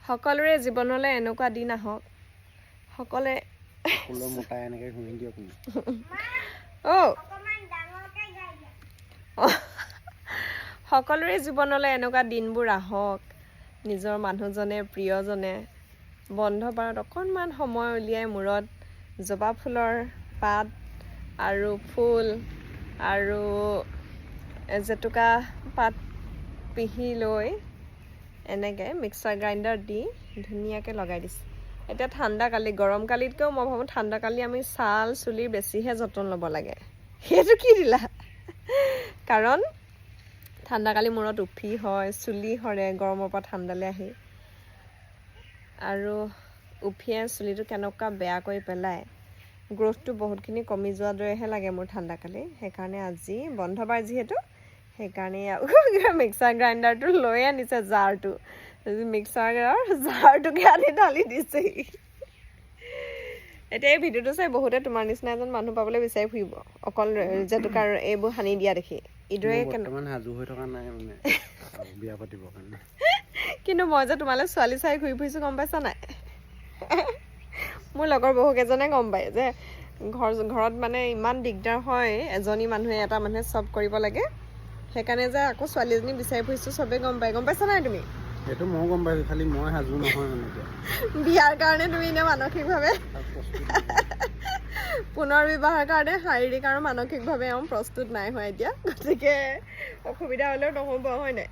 সকলোৰে জীৱনলৈ এনেকুৱা দিন আহক সকলে মোটা এনেকৈ ঘূৰি দিয়ক সকলোৰে জীৱনলৈ এনেকুৱা দিনবোৰ আহক নিজৰ মানুহজনে প্ৰিয়জনে বন্ধ বাৰত অকণমান সময় উলিয়াই মূৰত জবা ফুলৰ পাত আৰু ফুল আৰু জেতুকা পাত পিহি লৈ এনেকৈ মিক্সাৰ গ্ৰাইণ্ডাৰ দি ধুনীয়াকৈ লগাই দিছে এতিয়া ঠাণ্ডা কালি গৰম কালিতকৈও মই ভাবোঁ ঠাণ্ডা কালি আমি ছাল চুলিৰ বেছিহে যতন ল'ব লাগে সেইটো কি দিলা কাৰণ ঠাণ্ডা কালি মূৰত উফি হয় চুলি সৰে গৰমৰ পৰা ঠাণ্ডালৈ আহি আৰু উফিয়ে চুলিটো কেনেকুৱা বেয়া কৰি পেলায় গ্ৰ'থটো বহুতখিনি কমি যোৱাৰ দৰেহে লাগে মোৰ ঠাণ্ডা কালি সেইকাৰণে আজি বন্ধবাৰ যিহেতু সেইকাৰণে মিক্সাৰ গ্ৰাইণ্ডাৰটো লৈ আনিছে জাৰটো মিক্সাৰ জাৰটোকে আনি ঢালি দিছে এতিয়া এই ভিডিঅ'টো চাই বহুতে তোমাৰ নিচিনা এজন মানুহ পাবলৈ বিচাৰি ফুৰিব অকল জেতুকাৰ এইবোৰ সানি দিয়া দেখি ইদৰে সাজু হৈ থকা নাই মানে বিয়া পাতিবৰ কাৰণে কিন্তু মই যে তোমালৈ ছোৱালী চাই ঘূৰি ফুৰিছোঁ গম পাইছা নাই মোৰ লগৰ বহুকেইজনে গম পায় যে ঘৰত মানে ইমান দিগদাৰ হয় এজনী মানুহে এটা মানুহে চব কৰিব লাগে সেইকাৰণে যে আকৌ ছোৱালী এজনী বিচাৰি ফুৰিছোঁ চবেই গম পাইছা নাই তুমি সেইটো ময়ো গম পাইছোঁ খালি মই সাজু নহয় মানে বিয়াৰ কাৰণে তুমি এনে মানসিকভাৱে পুনৰ বিবাহৰ কাৰণে শাৰীৰিক আৰু মানসিকভাৱে প্ৰস্তুত নাই হোৱা এতিয়া গতিকে অসুবিধা হ'লেও নহ'ব হয় নাই